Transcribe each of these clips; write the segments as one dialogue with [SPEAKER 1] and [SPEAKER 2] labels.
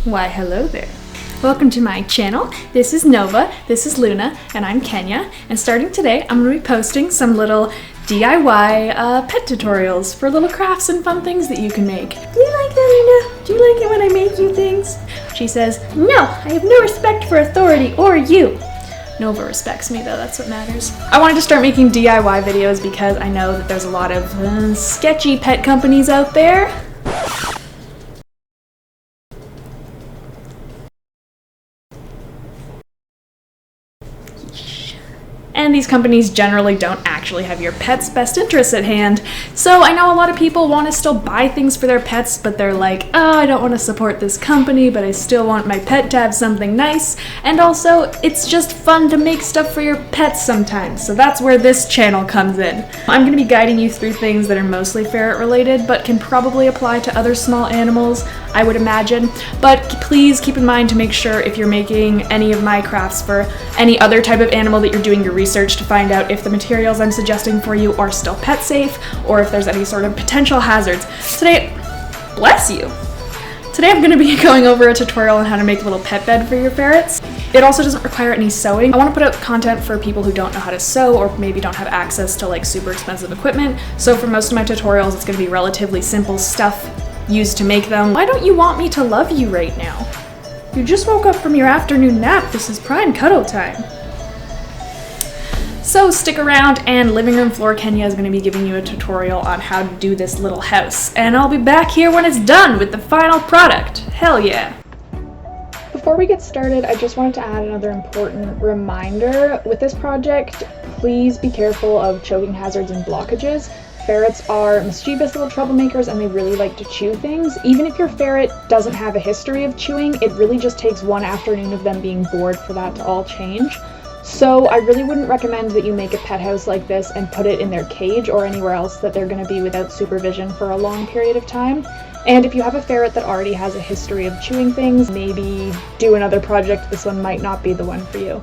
[SPEAKER 1] Why, hello there. Welcome to my channel. This is Nova, this is Luna, and I'm Kenya. And starting today, I'm going to be posting some little DIY pet tutorials for little crafts and fun things that you can make. Do you like that, Luna? Do you like it when I make you things? She says, no, I have no respect for authority or you. Nova respects me though, that's what matters. I wanted to start making DIY videos because I know that there's a lot of sketchy pet companies out there. And these companies generally don't actually have your pet's best interests at hand. So I know a lot of people want to still buy things for their pets, but they're like, oh, I don't want to support this company, but I still want my pet to have something nice. And also, it's just fun to make stuff for your pets sometimes. So that's where this channel comes in. I'm going to be guiding you through things that are mostly ferret related, but can probably apply to other small animals, I would imagine. But please keep in mind to make sure if you're making any of my crafts for any other type of animal that you're doing your research to find out if the materials I'm suggesting for you are still pet safe or if there's any sort of potential hazards. Today, bless you. Today I'm going to be going over a tutorial on how to make a little pet bed for your ferrets. It also doesn't require any sewing. I want to put out content for people who don't know how to sew or maybe don't have access to like super expensive equipment. So for most of my tutorials, it's going to be relatively simple stuff used to make them. Why don't you want me to love you right now? You just woke up from your afternoon nap. This is prime cuddle time. So stick around, and Living Room Floor Kenya is going to be giving you a tutorial on how to do this little house. And I'll be back here when it's done with the final product. Hell yeah. Before we get started, I just wanted to add another important reminder. With this project, please be careful of choking hazards and blockages. Ferrets are mischievous little troublemakers and they really like to chew things. Even if your ferret doesn't have a history of chewing, it really just takes one afternoon of them being bored for that to all change. So I really wouldn't recommend that you make a pet house like this and put it in their cage or anywhere else that they're going to be without supervision for a long period of time. And if you have a ferret that already has a history of chewing things, maybe do another project. This one might not be the one for you.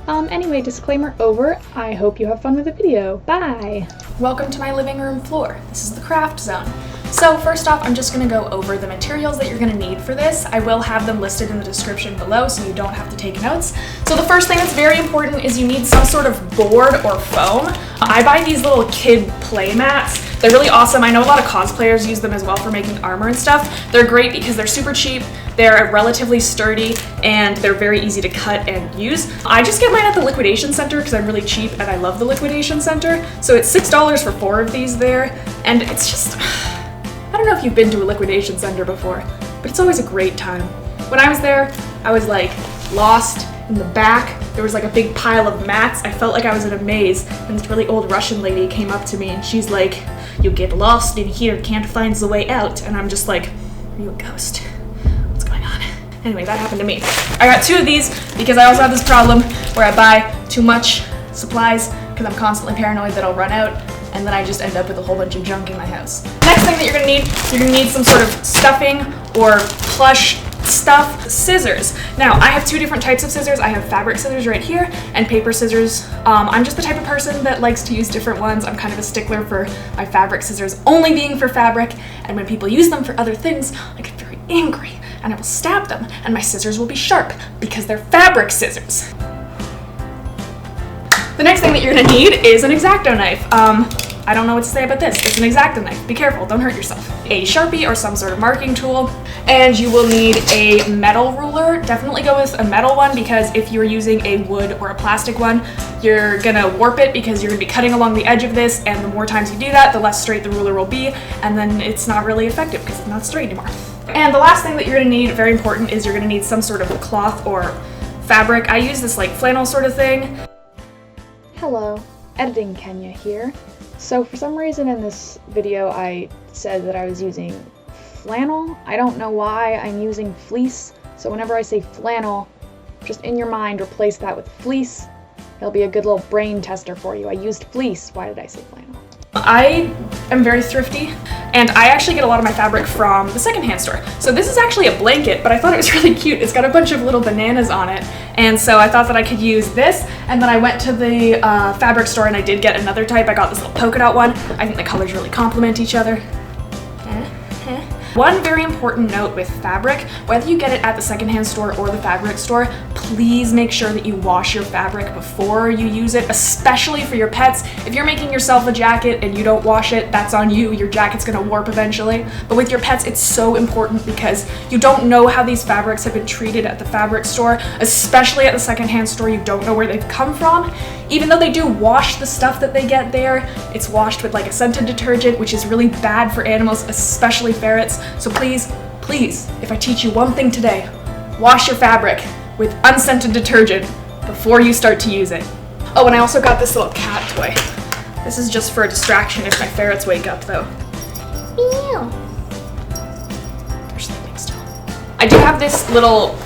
[SPEAKER 1] Anyway, disclaimer over. I hope you have fun with the video. Bye! Welcome to my living room floor. This is the craft zone. So first off, I'm just going to go over the materials that you're going to need for this. I will have them listed in the description below so you don't have to take notes. So the first thing that's very important is you need some sort of board or foam. I buy these little kid play mats. They're really awesome. I know a lot of cosplayers use them as well for making armor and stuff. They're great because they're super cheap, they're relatively sturdy, and they're very easy to cut and use. I just get mine at the liquidation center because I'm really cheap and I love the liquidation center. So it's $6 for 4 of these there, and it's just, I don't know if you've been to a liquidation center before, but it's always a great time. When I was there, I was like lost in the back. There was like a big pile of mats. I felt like I was in a maze, and this really old Russian lady came up to me and she's like, "You get lost in here, can't find the way out." And I'm just like, are you a ghost? What's going on? Anyway, that happened to me. I got 2 of these because I also have this problem where I buy too much supplies because I'm constantly paranoid that I'll run out, and then I just end up with a whole bunch of junk in my house. Next thing that you're gonna need some sort of stuffing or plush stuff. Scissors. Now, I have 2 different types of scissors. I have fabric scissors right here and paper scissors. I'm just the type of person that likes to use different ones. I'm kind of a stickler for my fabric scissors only being for fabric, and when people use them for other things, I get very angry and I will stab them, and my scissors will be sharp because they're fabric scissors. The next thing that you're gonna need is an exacto knife. I don't know what to say about this. It's an exacto knife. Be careful, don't hurt yourself. A Sharpie or some sort of marking tool, and you will need a metal ruler. Definitely go with a metal one because if you're using a wood or a plastic one, you're gonna warp it because you're gonna be cutting along the edge of this, and the more times you do that, the less straight the ruler will be, and then it's not really effective because it's not straight anymore. And the last thing that you're gonna need, very important, is you're gonna need some sort of cloth or fabric. I use this like flannel sort of thing. Hello, Editing Kenya here. So for some reason in this video I said that I was using flannel. I don't know why. I'm using fleece. So whenever I say flannel, just in your mind replace that with fleece. It'll be a good little brain tester for you. I used fleece. Why did I say flannel? I am very thrifty, and I actually get a lot of my fabric from the secondhand store. So this is actually a blanket, but I thought it was really cute. It's got a bunch of little bananas on it, and so I thought that I could use this, and then I went to the fabric store and I did get another type. I got this little polka dot one. I think the colors really complement each other. One very important note with fabric, whether you get it at the secondhand store or the fabric store, please make sure that you wash your fabric before you use it, especially for your pets. If you're making yourself a jacket and you don't wash it, that's on you. Your jacket's gonna warp eventually. But with your pets, it's so important because you don't know how these fabrics have been treated at the fabric store, especially at the secondhand store. You don't know where they've come from. Even though they do wash the stuff that they get there, it's washed with like a scented detergent, which is really bad for animals, especially ferrets. So please, please, if I teach you one thing today, wash your fabric with unscented detergent before you start to use it. Oh, and I also got this little cat toy. This is just for a distraction if my ferrets wake up though.
[SPEAKER 2] Meow.
[SPEAKER 1] They're sleeping still. I do have this little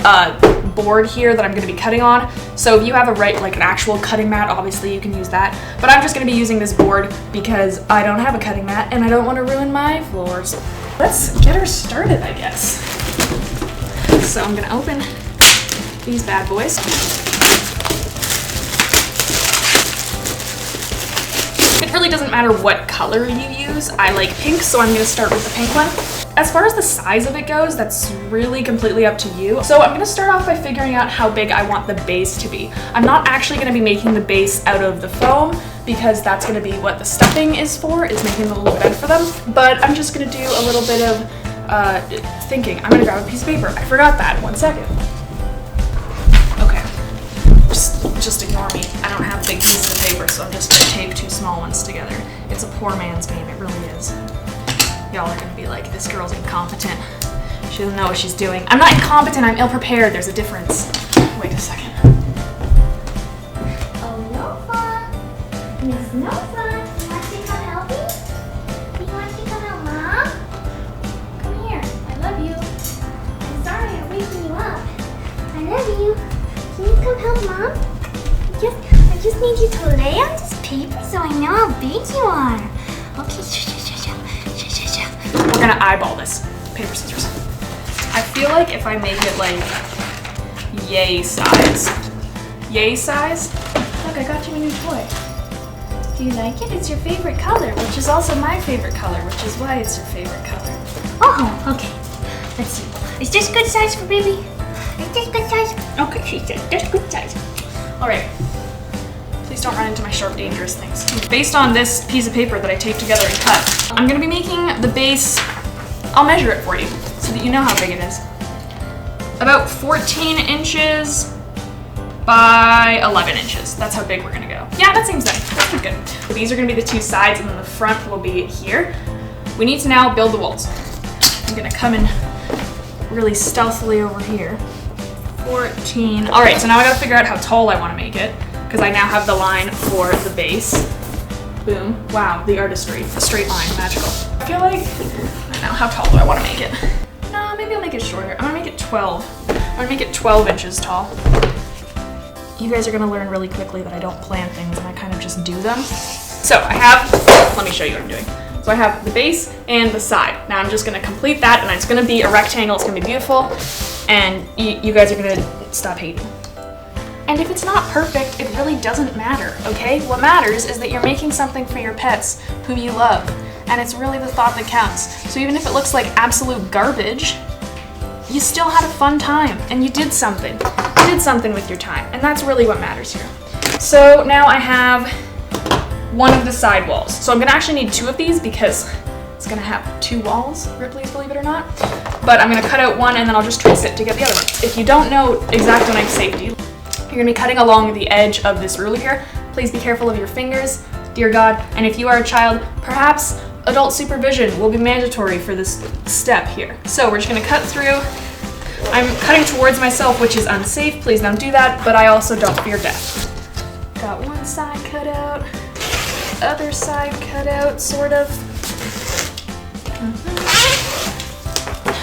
[SPEAKER 1] board here that I'm gonna be cutting on. So if you have like an actual cutting mat, obviously you can use that. But I'm just gonna be using this board because I don't have a cutting mat and I don't wanna ruin my floors. Let's get her started, I guess. So I'm gonna open these bad boys. It really doesn't matter what color you use. I like pink, so I'm gonna start with the pink one. As far as the size of it goes, that's really completely up to you. So I'm gonna start off by figuring out how big I want the base to be. I'm not actually gonna be making the base out of the foam because that's gonna be what the stuffing is for, is making the little bed for them. But I'm just gonna do a little bit of thinking. I'm gonna grab a piece of paper. I forgot that, 1 second. Okay, just ignore me. I don't have big pieces of paper, so I'm just gonna tape 2 small ones together. It's a poor man's game, it really is. Y'all are gonna be like, this girl's incompetent. She doesn't know what she's doing. I'm not incompetent, I'm ill-prepared. There's a difference. Wait a second.
[SPEAKER 2] Oh, no fun. Miss No Fun. You want to come help me? You want to come help Mom? Come here. I love you. I'm sorry I'm waking you up. I love you. Can you come help Mom? I just need you to lay on this paper so I know how big you are. Okay,
[SPEAKER 1] We're gonna eyeball this. Paper, scissors. I feel like if I make it like yay size. Yay size? Look, I got you a new toy.
[SPEAKER 2] do you like it? It's your favorite color,
[SPEAKER 1] Which is also my favorite color, which is why it's your favorite color.
[SPEAKER 2] Oh, okay. Let's see. Is this good size for baby? Is this good size? Okay, she said that's good size.
[SPEAKER 1] Alright. Please don't run into my sharp, dangerous things. Based on this piece of paper that I taped together and cut, I'm gonna be making the base. I'll measure it for you so that you know how big it is. About 14 inches by 11 inches. That's how big we're gonna go. Yeah, that seems nice. That's pretty good. So these are gonna be the 2 sides and then the front will be here. We need to now build the walls. I'm gonna come in really stealthily over here. 14. All right, so now I gotta figure out how tall I wanna make it because I now have the line for the base. Boom. Wow, the artistry. A straight line, magical. I feel like, now how tall do I wanna make it? No, maybe I'll make it shorter. I'm gonna make it 12. I'm gonna make it 12 inches tall. You guys are gonna learn really quickly that I don't plan things and I kind of just do them. So I have, let me show you what I'm doing. So I have the base and the side. Now I'm just gonna complete that and it's gonna be a rectangle, it's gonna be beautiful, and you guys are gonna stop hating. And if it's not perfect, it really doesn't matter, okay? What matters is that you're making something for your pets who you love, and it's really the thought that counts. So even if it looks like absolute garbage, you still had a fun time and you did something. You did something with your time, and that's really what matters here. So now I have one of the side walls. So I'm gonna actually need 2 of these because it's gonna have 2 walls, Ripley's, believe it or not. But I'm gonna cut out one and then I'll just trace it to get the other one. If you don't know exacto knife safety, you're gonna be cutting along the edge of this ruler here. Please be careful of your fingers, dear God. And if you are a child, perhaps adult supervision will be mandatory for this step here. So we're just gonna cut through. I'm cutting towards myself, which is unsafe. Please don't do that, but I also don't fear death. Got one side cut out, other side cut out, sort of.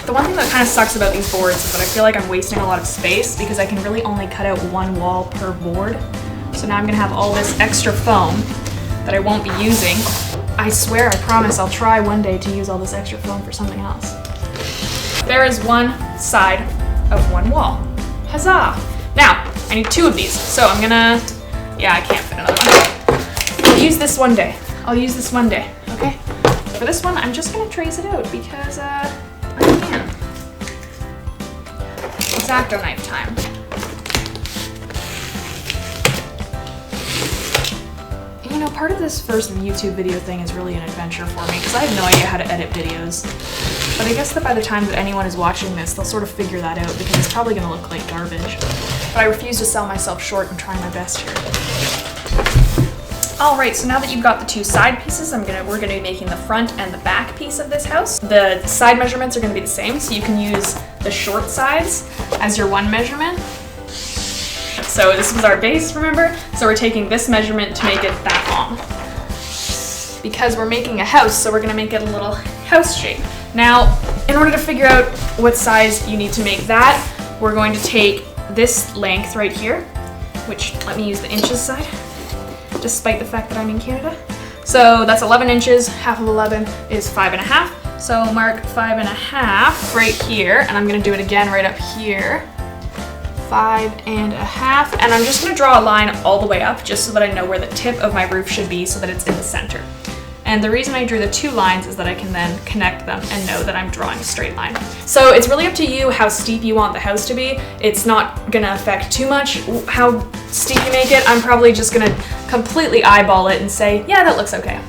[SPEAKER 1] The one thing that kind of sucks about these boards is that I feel like I'm wasting a lot of space because I can really only cut out 1 wall per board. So now I'm gonna have all this extra foam that I won't be using. I swear, I promise I'll try one day to use all this extra foam for something else. There is one side of 1 wall. Huzzah! Now, I need 2 of these. So I'm gonna, yeah, I can't fit another one. I'll use this one day. I'll use this one day, okay? For this one, I'm just gonna trace it out because X-Acto knife time. You know, part of this first YouTube video thing is really an adventure for me because I have no idea how to edit videos. But I guess that by the time that anyone is watching this, they'll sort of figure that out because it's probably going to look like garbage. But I refuse to sell myself short and try my best here. Alright, so now that you've got the two side pieces, we're gonna be making the front and the back piece of this house. The side measurements are gonna be the same, so you can use the short sides as your one measurement. So this was our base, remember? So we're taking this measurement to make it that long. Because we're making a house, so we're gonna make it a little house shape. Now, in order to figure out what size you need to make that, we're going to take this length right here, which, let me use the inches side, despite the fact that I'm in Canada. So that's 11 inches, half of 11 is 5.5. So mark 5.5 right here, and I'm gonna do it again right up here. 5.5, and I'm just gonna draw a line all the way up just so that I know where the tip of my roof should be so that it's in the center. And the reason I drew the two lines is that I can then connect them and know that I'm drawing a straight line. So it's really up to you how steep you want the house to be. It's not gonna affect too much how steep you make it. I'm probably just gonna completely eyeball it and say, yeah, that looks okay.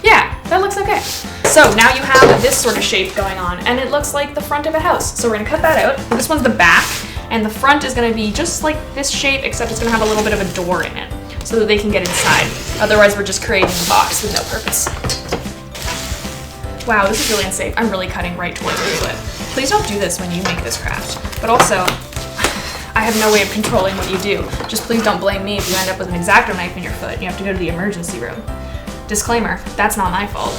[SPEAKER 1] Yeah, that looks okay. So now you have this sort of shape going on, and it looks like the front of a house. So we're gonna cut that out. This one's the back, and the front is gonna be just like this shape, except it's gonna have a little bit of a door in it, so that they can get inside. Otherwise, we're just creating a box with no purpose. Wow, this is really unsafe. I'm really cutting right towards the foot. Please don't do this when you make this craft. But also, I have no way of controlling what you do. Just please don't blame me if you end up with an X-Acto knife in your foot and you have to go to the emergency room. Disclaimer, that's not my fault.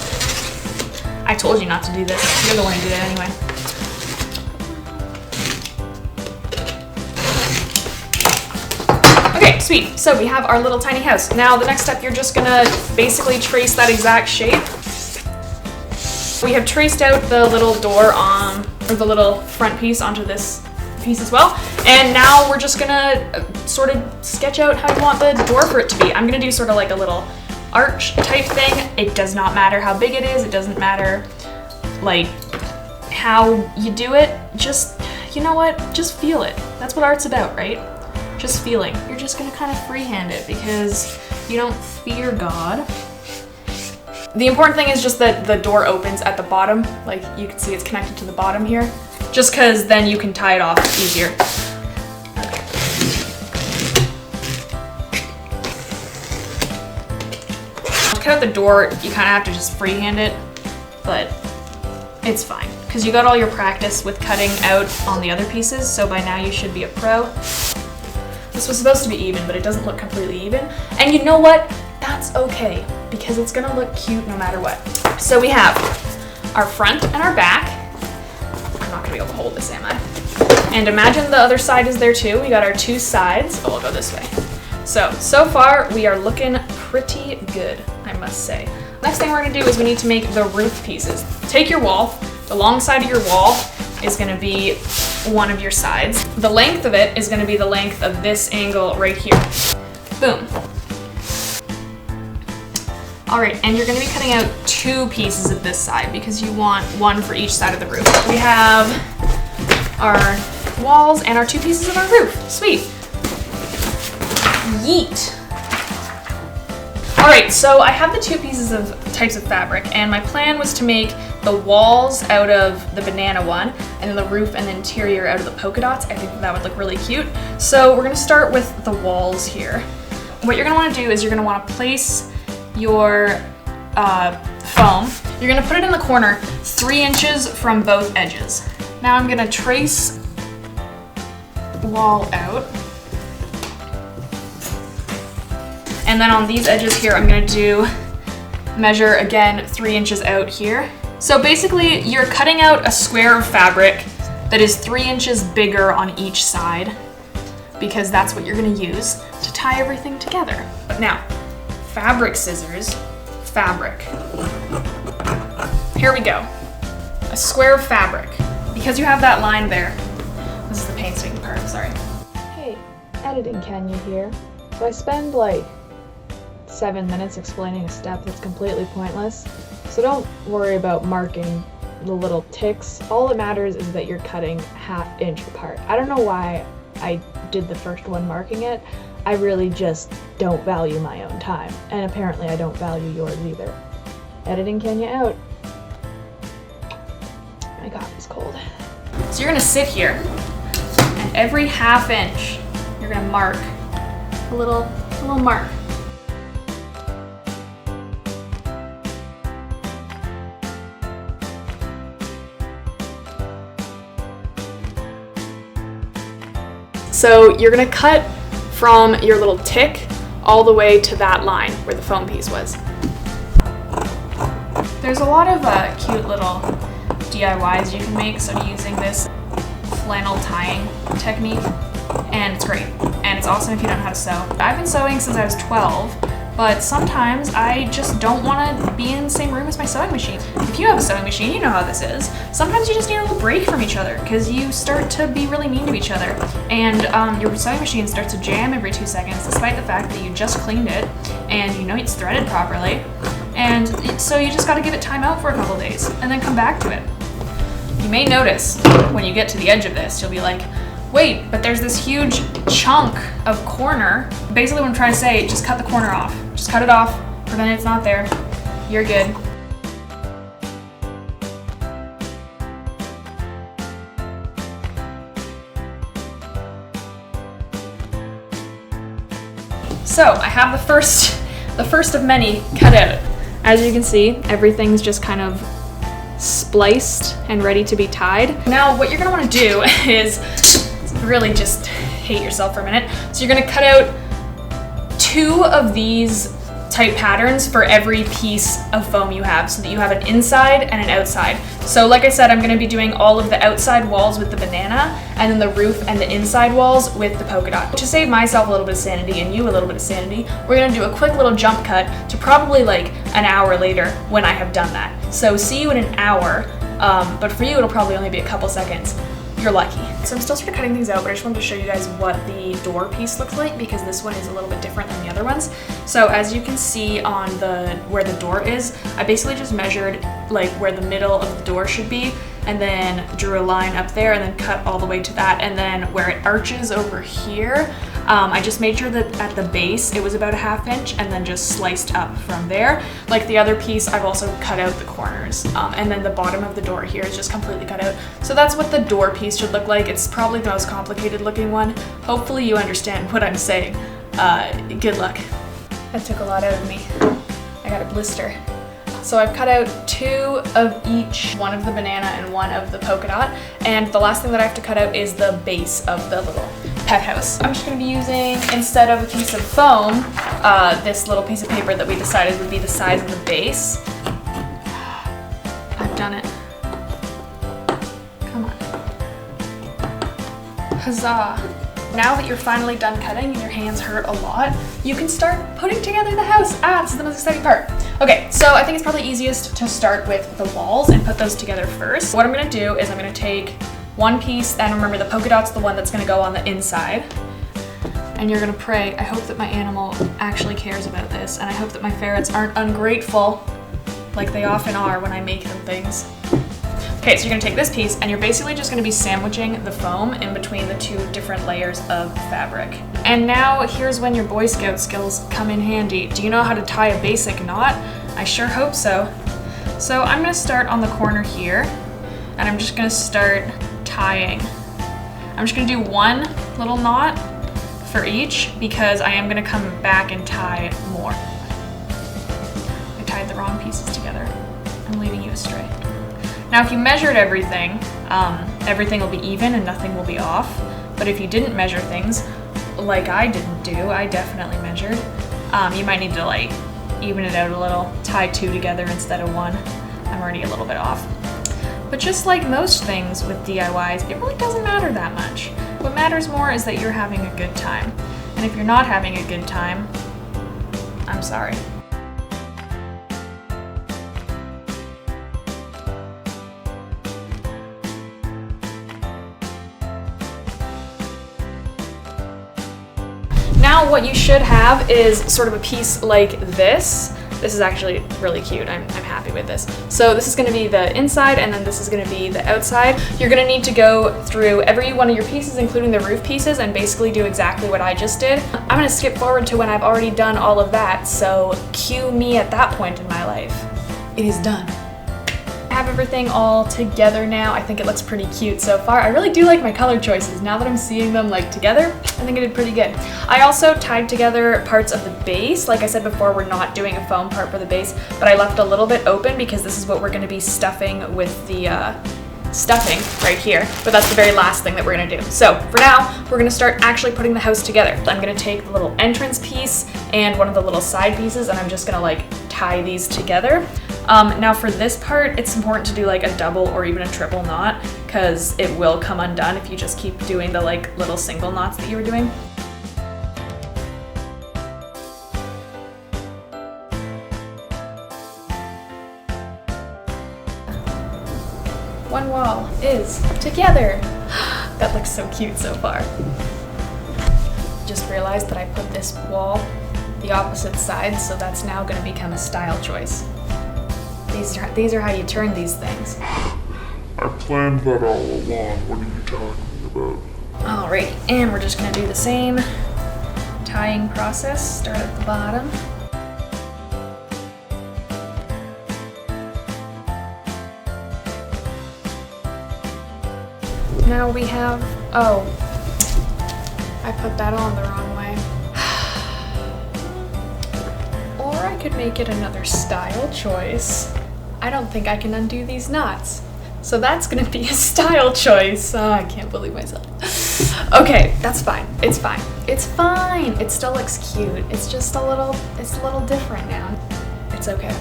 [SPEAKER 1] I told you not to do this. You're the one who did it anyway. Okay, sweet. So we have our little tiny house. Now the next step, you're just gonna basically trace that exact shape. We have traced out the little door on, or the little front piece onto this piece as well. And now we're just gonna sort of sketch out how you want the door for it to be. I'm gonna do sort of like a little arch type thing. It does not matter how big it is. It doesn't matter like how you do it. Just, you know what? Just feel it. That's what art's about, right? Just feeling. You're just gonna kind of freehand it because you don't fear God. The important thing is just that the door opens at the bottom. Like you can see it's connected to the bottom here. Just because then you can tie it off easier. To cut out the door, you kind of have to just freehand it, but it's fine. Because you got all your practice with cutting out on the other pieces, so by now you should be a pro. This was supposed to be even, but it doesn't look completely even. And you know what? That's okay, because it's gonna look cute no matter what. So we have our front and our back. I'm not gonna be able to hold this, am I? And imagine the other side is there too. We got our two sides. Oh, we'll go this way. So far we are looking pretty good, I must say. Next thing we're gonna do is we need to make the roof pieces. Take your wall. The long side of your wall is gonna be one of your sides. The length of it is gonna be the length of this angle right here. Boom. All right, and you're gonna be cutting out two pieces of this side because you want one for each side of the roof. We have our walls and our two pieces of our roof. Sweet. Yeet. All right, so I have the two pieces of types of fabric, and my plan was to make the walls out of the banana one, and then the roof and the interior out of the polka dots. I think that would look really cute. So we're gonna start with the walls here. What you're gonna wanna do is you're gonna wanna place your foam. You're gonna put it in the corner 3 inches from both edges. Now I'm gonna trace the wall out. And then on these edges here, I'm gonna measure again 3 inches out here. So basically you're cutting out a square of fabric that is 3 inches bigger on each side because that's what you're gonna use to tie everything together. But now, fabric scissors, fabric. Here we go. A square of fabric. Because you have that line there, this is the painstaking part, sorry. Hey, editing Kenya here. So I spend like 7 minutes explaining a step that's completely pointless. So don't worry about marking the little ticks. All that matters is that you're cutting 1/2 inch apart. I don't know why I did the first one marking it. I really just don't value my own time, and apparently I don't value yours either. Editing Kenya out. My coffee's cold. So you're gonna sit here, and every 1/2 inch, you're gonna mark a little mark. So you're gonna cut from your little tick all the way to that line where the foam piece was. There's a lot of cute little DIYs you can make sort of using this flannel tying technique, and it's great. And it's awesome if you don't know how to sew. I've been sewing since I was 12, but sometimes I just don't want to be in the same room as my sewing machine. If you have a sewing machine, you know how this is. Sometimes you just need a little break from each other because you start to be really mean to each other, and your sewing machine starts to jam every 2 seconds despite the fact that you just cleaned it and you know it's threaded properly. And so you just got to give it time out for a couple days and then come back to it. You may notice when you get to the edge of this, you'll be like, wait, but there's this huge chunk of corner. Basically what I'm trying to say, just cut the corner off. Just cut it off, pretend it's not there. You're good. So I have the first of many cut out. As you can see, everything's just kind of spliced and ready to be tied. Now what you're gonna wanna do is really just hate yourself for a minute. So you're gonna cut out 2 of these type patterns for every piece of foam you have so that you have an inside and an outside. So like I said, I'm going to be doing all of the outside walls with the banana and then the roof and the inside walls with the polka dot. To save myself a little bit of sanity and you a little bit of sanity, we're going to do a quick little jump cut to probably like an hour later when I have done that. So see you in an hour, but for you it'll probably only be a couple seconds. You're lucky. So I'm still sort of cutting things out, but I just wanted to show you guys what the door piece looks like because this one is a little bit different than the other ones. So as you can see on where the door is, I basically just measured like where the middle of the door should be and then drew a line up there and then cut all the way to that, and then where it arches over here, I just made sure that at the base it was about a 1/2 inch and then just sliced up from there. Like the other piece, I've also cut out the corners, and then the bottom of the door here is just completely cut out. So that's what the door piece should look like. It's probably the most complicated looking one. Hopefully you understand what I'm saying. Good luck. That took a lot out of me. I got a blister. So I've cut out 2 of each, one of the banana and one of the polka dot, and the last thing that I have to cut out is the base of the little pet house. I'm just going to be using, instead of a piece of foam, this little piece of paper that we decided would be the size of the base. I've done it. Come on. Huzzah. Now that you're finally done cutting and your hands hurt a lot, you can start putting together the house. This is the most exciting part. Okay, so I think it's probably easiest to start with the walls and put those together first. What I'm gonna do is I'm gonna take one piece, and remember the polka dot's the one that's gonna go on the inside. And you're gonna pray, I hope that my animal actually cares about this, and I hope that my ferrets aren't ungrateful like they often are when I make them things. Okay, so you're gonna take this piece and you're basically just gonna be sandwiching the foam in between the 2 different layers of fabric. And now here's when your Boy Scout skills come in handy. Do you know how to tie a basic knot? I sure hope so. So I'm gonna start on the corner here and I'm just gonna start tying. I'm just gonna do one little knot for each because I am gonna come back and tie more. I tied the wrong pieces together. I'm leading you astray. Now, if you measured everything, everything will be even and nothing will be off. But if you didn't measure things, like I didn't do, I definitely measured, you might need to like even it out a little, tie 2 together instead of 1. I'm already a little bit off. But just like most things with DIYs, it really doesn't matter that much. What matters more is that you're having a good time. And if you're not having a good time, I'm sorry. Now what you should have is sort of a piece like this This is actually really cute. I'm happy with this. So this is gonna be the inside, and then this is gonna be the outside. You're gonna need to go through every one of your pieces, including the roof pieces, and basically do exactly what I just did. I'm gonna skip forward to when I've already done all of that, so cue me at that point in my life. It is done. I have everything all together now. I think it looks pretty cute so far. I really do like my color choices. Now that I'm seeing them like together, I think I did pretty good. I also tied together parts of the base. Like I said before, we're not doing a foam part for the base, but I left a little bit open because this is what we're gonna be stuffing with the stuffing right here, but that's the very last thing that we're gonna do. So for now, we're gonna start actually putting the house together. I'm gonna take the little entrance piece and one of the little side pieces, and I'm just gonna like tie these together. Now for this part, it's important to do like a double or even a triple knot, because it will come undone if you just keep doing the like little single knots that you were doing. One wall is together. That looks so cute so far. Just realized that I put this wall the opposite side, so that's now going to become a style choice. These are how you turn these things.
[SPEAKER 3] I planned that all along. What are you talking about?
[SPEAKER 1] Alrighty, and we're just going to do the same tying process. Start at the bottom. Now we have, oh, I put that on the wrong way. Or I could make it another style choice. I don't think I can undo these knots. So that's gonna be a style choice. Oh, I can't believe myself. Okay, that's fine. It's fine. It's fine. It still looks cute. It's just it's a little different now. It's okay.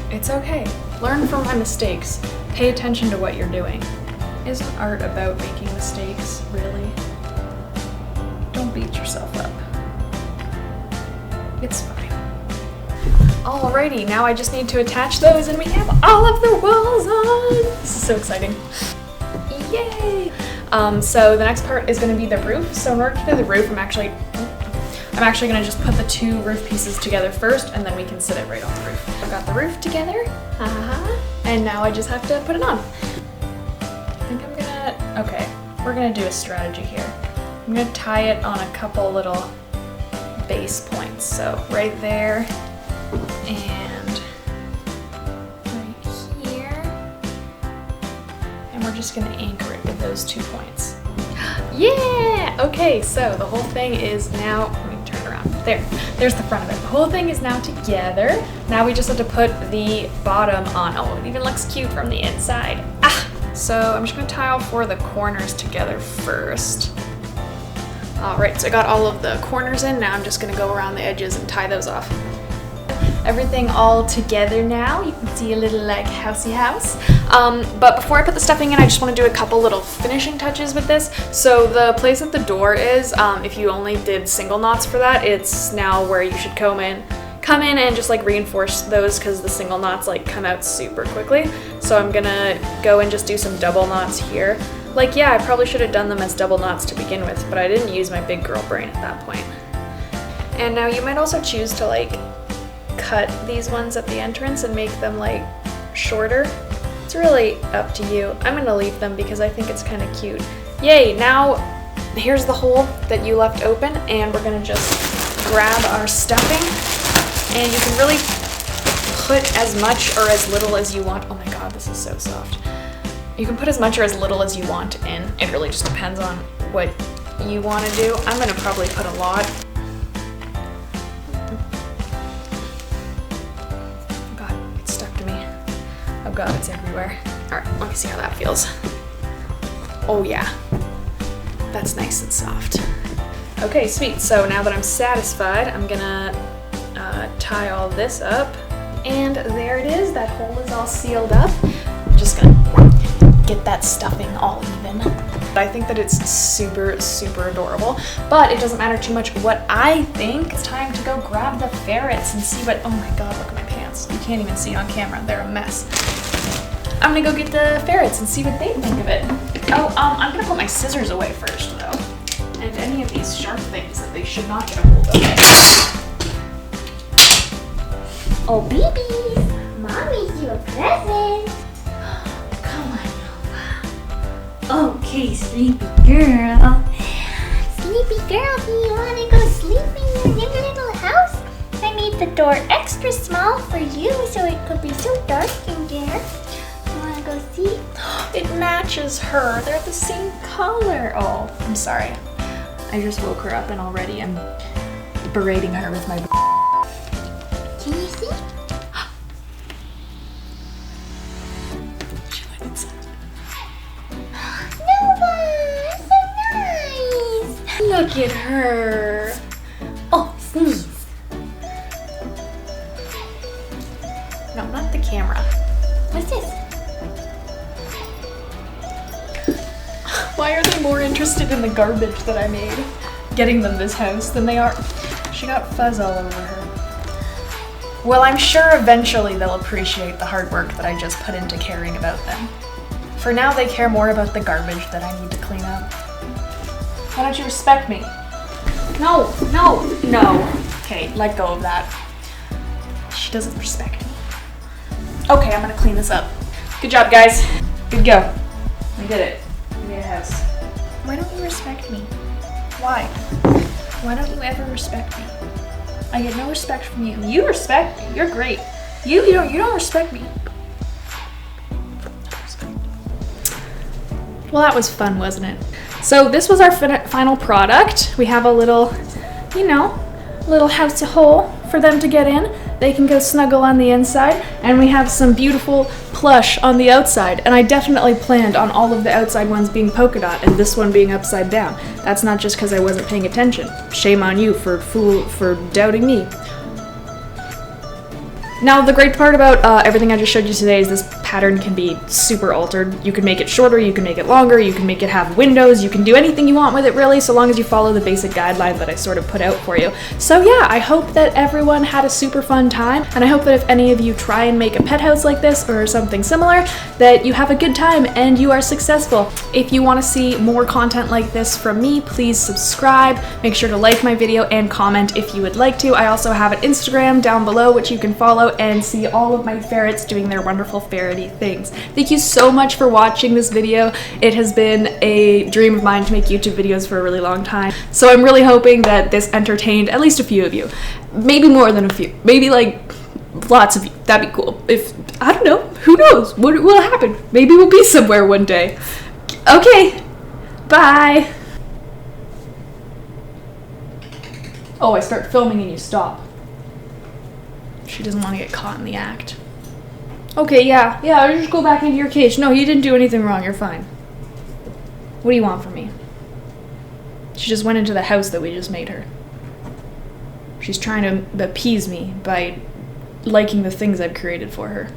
[SPEAKER 1] It's okay. Learn from my mistakes. Pay attention to what you're doing. Isn't art about making mistakes, really? Don't beat yourself up. It's fine. Alrighty, now I just need to attach those and we have all of the walls on! This is so exciting. Yay! So the next part is going to be the roof. So in order to do the roof, I'm actually going to just put the two roof pieces together first, and then we can sit it right on the roof. I've got the roof together, and now I just have to put it on. Okay, we're gonna do a strategy here. I'm gonna tie it on a couple little base points. So right there and right here. And we're just gonna anchor it with those 2 points. Yeah! Okay, so the whole thing is now, let me turn it around. There's the front of it. The whole thing is now together. Now we just have to put the bottom on. Oh, it even looks cute from the inside. So I'm just gonna tie all 4 of the corners together first. Alright, so I got all of the corners in. Now I'm just gonna go around the edges and tie those off. Everything all together now. You can see a little like housey house. But before I put the stuffing in, I just want to do a couple little finishing touches with this. So the place that the door is, if you only did single knots for that, it's now where you should come in and just like reinforce those, because the single knots like come out super quickly. So I'm gonna go and just do some double knots here. Like, yeah, I probably should have done them as double knots to begin with, but I didn't use my big girl brain at that point. And now you might also choose to like cut these ones at the entrance and make them like shorter. It's really up to you. I'm gonna leave them because I think it's kind of cute. Yay, now here's the hole that you left open, and we're gonna just grab our stuffing. And you can really put as much or as little as you want. Oh my god, this is so soft. You can put as much or as little as you want in. It really just depends on what you want to do. I'm going to probably put a lot. Oh god, it's stuck to me. Oh god, it's everywhere. Alright, let me see how that feels. Oh yeah, that's nice and soft. Okay, sweet. So now that I'm satisfied, I'm gonna tie all this up, and there it is. That hole is all sealed up. I'm just gonna get that stuffing all even. I think that it's super, super adorable, but it doesn't matter too much what I think. It's time to go grab the ferrets and see what, oh my god, look at my pants. You can't even see on camera, they're a mess. I'm gonna go get the ferrets and see what they think of it. Oh, I'm gonna put my scissors away first though, and any of these sharp things that they should not get a hold of.
[SPEAKER 2] Oh, babies. Mom made you a present. Come on, Nova. Okay, sleepy girl. Sleepy girl, do you want to go sleep in your new little house? I made the door extra small for you so it could be so dark in there. You want to go see?
[SPEAKER 1] It matches her. They're the same color. Oh, I'm sorry. I just woke her up and already I'm berating her with my...
[SPEAKER 2] Can you see?
[SPEAKER 1] She went inside.
[SPEAKER 2] Nova, so nice.
[SPEAKER 1] Look at her.
[SPEAKER 2] Oh, sneeze.
[SPEAKER 1] No, not the camera.
[SPEAKER 2] What's this?
[SPEAKER 1] Why are they more interested in the garbage that I made getting them this house than they are? She got fuzz all over her. Well, I'm sure eventually they'll appreciate the hard work that I just put into caring about them. For now, they care more about the garbage that I need to clean up. Why don't you respect me? No, no, no. Okay, let go of that. She doesn't respect me. Okay, I'm gonna clean this up. Good job, guys. Good go. We did it. We made a house. Why don't you respect me? Why? Why don't you ever respect me? I get no respect from you. You respect me. You're great. You don't respect me. Well, that was fun, wasn't it? So this was our final product. We have a little, little house hole for them to get in. They can go snuggle on the inside, and we have some beautiful plush on the outside. And I definitely planned on all of the outside ones being polka dot and this one being upside down. That's not just because I wasn't paying attention. Shame on you for doubting me. Now, the great part about everything I just showed you today is this pattern can be super altered. You can make it shorter, you can make it longer, you can make it have windows, you can do anything you want with it really, so long as you follow the basic guideline that I sort of put out for you. So yeah, I hope that everyone had a super fun time, and I hope that if any of you try and make a pet house like this or something similar, that you have a good time and you are successful. If you want to see more content like this from me, please subscribe, make sure to like my video and comment if you would like to. I also have an Instagram down below which you can follow and see all of my ferrets doing their wonderful ferrety things. Thank you so much for watching this video. It has been a dream of mine to make YouTube videos for a really long time. So I'm really hoping that this entertained at least a few of you. Maybe more than a few. Maybe like lots of you. That'd be cool. If, I don't know, who knows what will happen. Maybe we'll be somewhere one day. Okay, bye. Oh, I start filming and you stop. She doesn't want to get caught in the act. Okay, yeah, just go back into your cage. No, you didn't do anything wrong, you're fine. What do you want from me? She just went into the house that we just made her. She's trying to appease me by liking the things I've created for her.